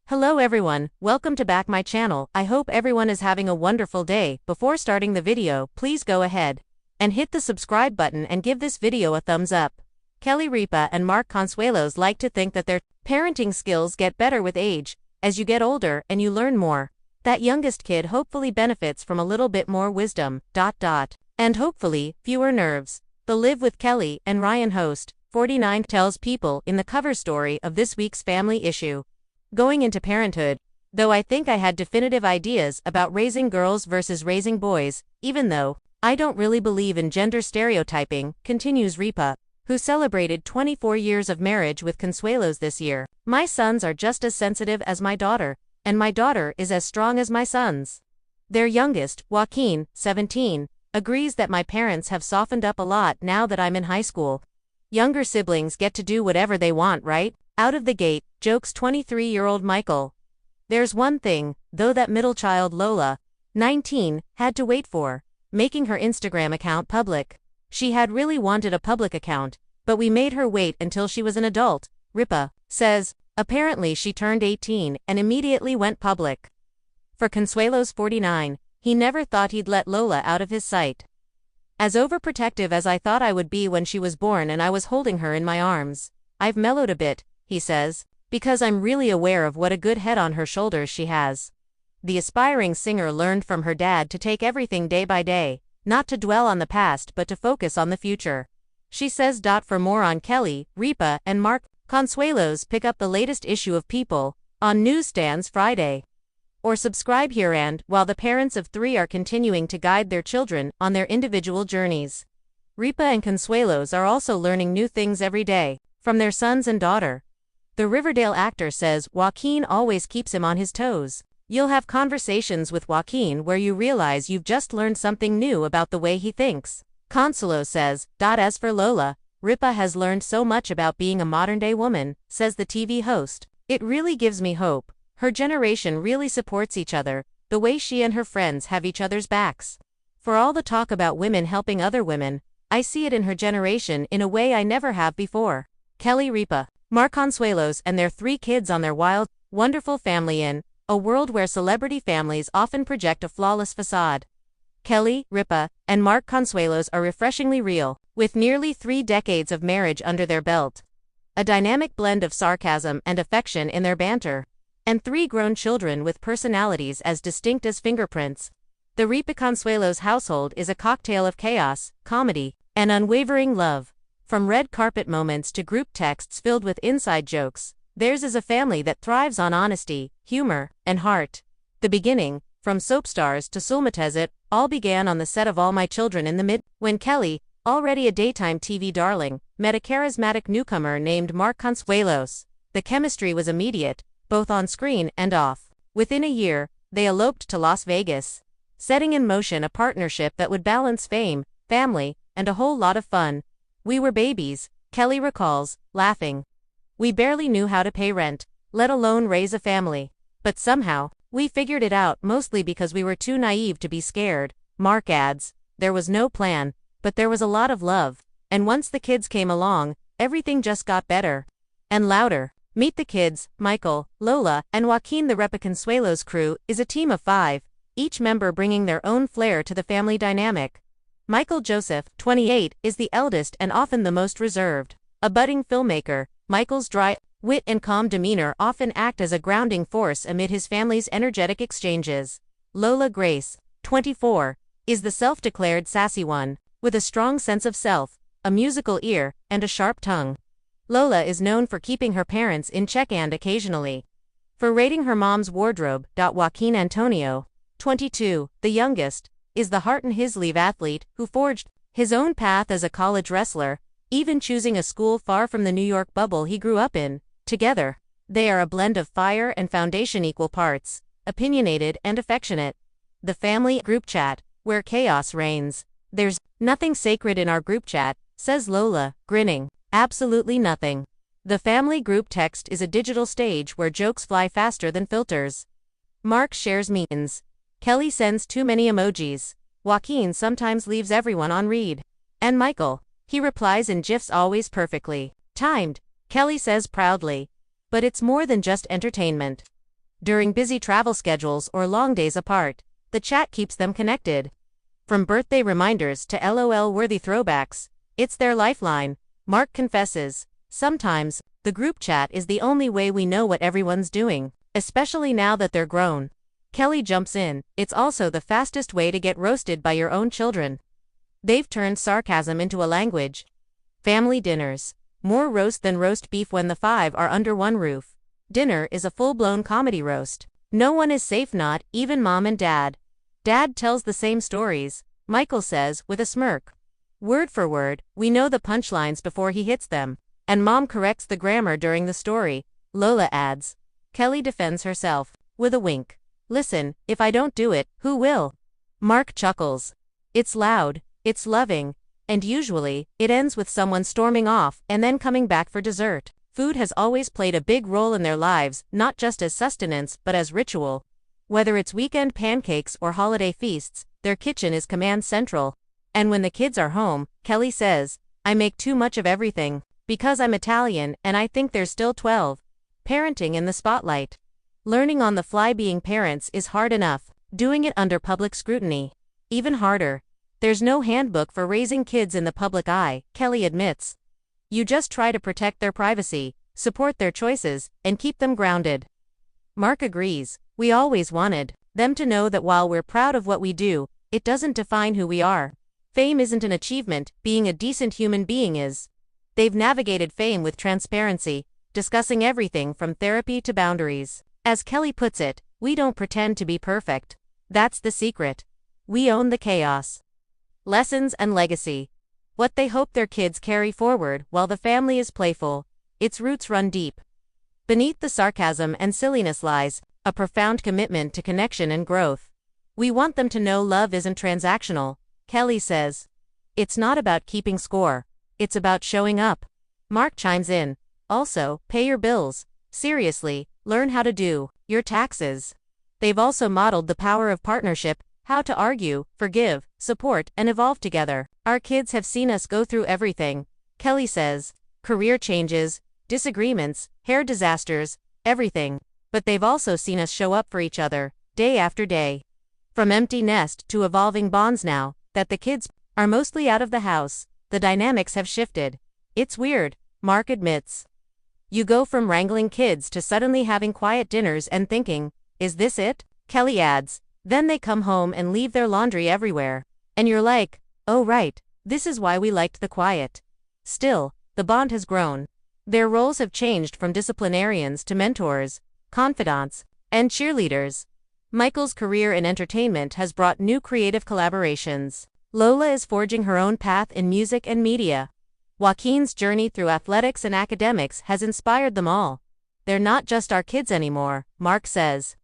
Hello everyone, welcome to back my channel. I hope everyone is having a wonderful day. Before starting the video, please go ahead and hit the subscribe button and give this video a thumbs up. Kelly Ripa and Mark Consuelos like to think that their parenting skills get better with age. As you get older and you learn more, that youngest kid hopefully benefits from a little bit more wisdom, and hopefully, fewer nerves. The Live with Kelly and Ryan host, 49, tells people in the cover story of this week's family issue. Going into parenthood, though I think I had definitive ideas about raising girls versus raising boys, even though I don't really believe in gender stereotyping, continues Ripa, who celebrated 24 years of marriage with Consuelos this year. My sons are just as sensitive as my daughter, and my daughter is as strong as my sons. Their youngest, Joaquin, 17, agrees that my parents have softened up a lot now that I'm in high school. Younger siblings get to do whatever they want, right? Out of the gate, jokes 23-year-old Michael. There's one thing, though, that middle child Lola, 19, had to wait for: making her Instagram account public. She had really wanted a public account, but we made her wait until she was an adult, Ripa says. Apparently she turned 18 and immediately went public. For Consuelos, 49, he never thought he'd let Lola out of his sight. As overprotective as I thought I would be when she was born and I was holding her in my arms, I've mellowed a bit, he says, because I'm really aware of what a good head on her shoulders she has. The aspiring singer learned from her dad to take everything day by day, not to dwell on the past but to focus on the future. She says. For more on Kelly, Ripa, and Mark Consuelos, pick up the latest issue of People on newsstands Friday. Or subscribe here. And while the parents of 3 are continuing to guide their children on their individual journeys, Ripa and Consuelos are also learning new things every day from their sons and daughter. The Riverdale actor says Joaquin always keeps him on his toes. You'll have conversations with Joaquin where you realize you've just learned something new about the way he thinks. Consuelo says. As for Lola, Ripa has learned so much about being a modern-day woman, says the TV host. It really gives me hope. Her generation really supports each other, the way she and her friends have each other's backs. For all the talk about women helping other women, I see it in her generation in a way I never have before. Kelly Ripa, Mark Consuelos and their 3 kids on their wild, wonderful family in a world where celebrity families often project a flawless facade. Kelly, Ripa, and Mark Consuelos are refreshingly real, with nearly 3 decades of marriage under their belt. A dynamic blend of sarcasm and affection in their banter. And 3 grown children with personalities as distinct as fingerprints. The Ripa Consuelos household is a cocktail of chaos, comedy, and unwavering love. From red carpet moments to group texts filled with inside jokes, theirs is a family that thrives on honesty, humor, and heart. The beginning, from soap stars to Sulmates, it all began on the set of All My Children in the mid, when Kelly, already a daytime TV darling, met a charismatic newcomer named Mark Consuelos. The chemistry was immediate, both on screen and off. Within a year, they eloped to Las Vegas, setting in motion a partnership that would balance fame, family, and a whole lot of fun. We were babies, Kelly recalls, laughing. We barely knew how to pay rent, let alone raise a family. But somehow, we figured it out, mostly because we were too naive to be scared. Mark adds, there was no plan, but there was a lot of love. And once the kids came along, everything just got better. And louder. Meet the kids. Michael, Lola, and Joaquin. The Ripa Consuelos crew is a team of 5, each member bringing their own flair to the family dynamic. Michael Joseph, 28, is the eldest and often the most reserved. A budding filmmaker, Michael's dry wit and calm demeanor often act as a grounding force amid his family's energetic exchanges. Lola Grace, 24, is the self-declared sassy one, with a strong sense of self, a musical ear, and a sharp tongue. Lola is known for keeping her parents in check and occasionally for raiding her mom's wardrobe. Joaquin Antonio, 22, the youngest, is the heart and his sleeve athlete who forged his own path as a college wrestler, even choosing a school far from the New York bubble he grew up in. Together, they are a blend of fire and foundation, equal parts opinionated and affectionate. The family group chat, where chaos reigns. There's nothing sacred in our group chat, says Lola, grinning. Absolutely nothing. The family group text is a digital stage where jokes fly faster than filters. Mark shares memes. Kelly sends too many emojis. Joaquin sometimes leaves everyone on read. And Michael, he replies in GIFs, always perfectly timed, Kelly says proudly. But it's more than just entertainment. During busy travel schedules or long days apart, the chat keeps them connected. From birthday reminders to LOL-worthy throwbacks, it's their lifeline. Mark confesses, sometimes, the group chat is the only way we know what everyone's doing, especially now that they're grown. Kelly jumps in, it's also the fastest way to get roasted by your own children. They've turned sarcasm into a language. Family dinners. More roast than roast beef when the five are under one roof. Dinner is a full-blown comedy roast. No one is safe, not even mom and dad. Dad tells the same stories, Michael says with a smirk. Word for word, we know the punchlines before he hits them. And mom corrects the grammar during the story, Lola adds. Kelly defends herself, with a wink. Listen, if I don't do it, who will? Mark chuckles. It's loud, it's loving, and usually, it ends with someone storming off and then coming back for dessert. Food has always played a big role in their lives, not just as sustenance but as ritual. Whether it's weekend pancakes or holiday feasts, their kitchen is command central. And when the kids are home, Kelly says, I make too much of everything, because I'm Italian and I think there's still 12. Parenting in the spotlight. Learning on the fly being parents is hard enough, doing it under public scrutiny, even harder. There's no handbook for raising kids in the public eye, Kelly admits. You just try to protect their privacy, support their choices, and keep them grounded. Mark agrees, we always wanted them to know that while we're proud of what we do, it doesn't define who we are. Fame isn't an achievement, being a decent human being is. They've navigated fame with transparency, discussing everything from therapy to boundaries. As Kelly puts it, we don't pretend to be perfect. That's the secret. We own the chaos. Lessons and legacy. What they hope their kids carry forward while the family is playful. Its roots run deep. Beneath the sarcasm and silliness lies a profound commitment to connection and growth. We want them to know love isn't transactional, Kelly says. It's not about keeping score. It's about showing up. Mark chimes in. Also, pay your bills. Seriously, learn how to do your taxes. They've also modeled the power of partnership, how to argue, forgive, support, and evolve together. Our kids have seen us go through everything, Kelly says. Career changes, disagreements, hair disasters, everything. But they've also seen us show up for each other, day after day. From empty nest to evolving bonds now that the kids are mostly out of the house, the dynamics have shifted. It's weird, Mark admits. You go from wrangling kids to suddenly having quiet dinners and thinking, is this it? Kelly adds. Then they come home and leave their laundry everywhere. And you're like, oh right, this is why we liked the quiet. Still, the bond has grown. Their roles have changed from disciplinarians to mentors, confidants, and cheerleaders. Michael's career in entertainment has brought new creative collaborations. Lola is forging her own path in music and media. Joaquin's journey through athletics and academics has inspired them all. They're not just our kids anymore, Mark says.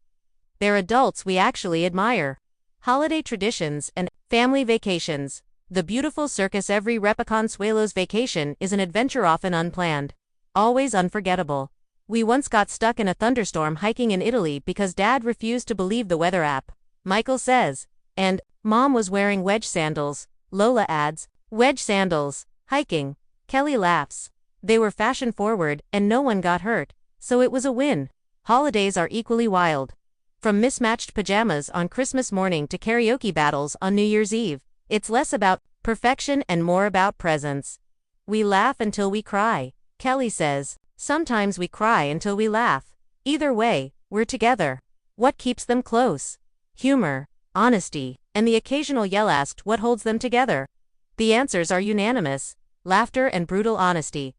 They're adults we actually admire. Holiday traditions and family vacations. The beautiful circus. Every Ripa Consuelos vacation is an adventure, often unplanned, always unforgettable. We once got stuck in a thunderstorm hiking in Italy because Dad refused to believe the weather app, Michael says. And Mom was wearing wedge sandals, Lola adds. Wedge sandals, hiking. Kelly laughs. They were fashion forward and no one got hurt, so it was a win. Holidays are equally wild. From mismatched pajamas on Christmas morning to karaoke battles on New Year's Eve, it's less about perfection and more about presence. We laugh until we cry, Kelly says. Sometimes we cry until we laugh. Either way, we're together. What keeps them close? Humor, honesty, and the occasional yell. Asked what holds them together. The answers are unanimous. Laughter and brutal honesty.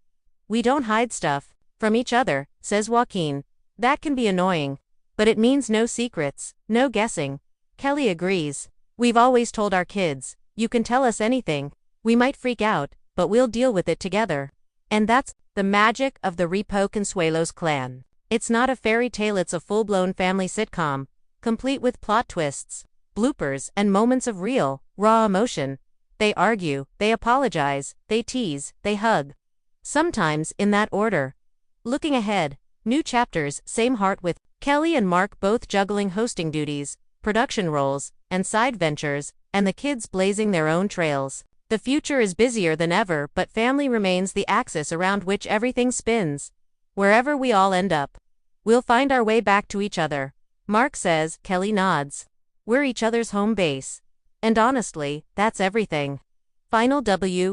We don't hide stuff from each other, says Joaquin. That can be annoying. But it means no secrets, no guessing. Kelly agrees. We've always told our kids, you can tell us anything. We might freak out, but we'll deal with it together. And that's the magic of the Ripa Consuelos clan. It's not a fairy tale, it's a full-blown family sitcom, complete with plot twists, bloopers, and moments of real, raw emotion. They argue, they apologize, they tease, they hug. Sometimes in that order. Looking ahead, new chapters, same heart with Kelly and Mark both juggling hosting duties, production roles, and side ventures, and the kids blazing their own trails. The future is busier than ever, but family remains the axis around which everything spins. Wherever we all end up. We'll find our way back to each other. Mark says. Kelly nods. We're each other's home base. And honestly, that's everything. Final W.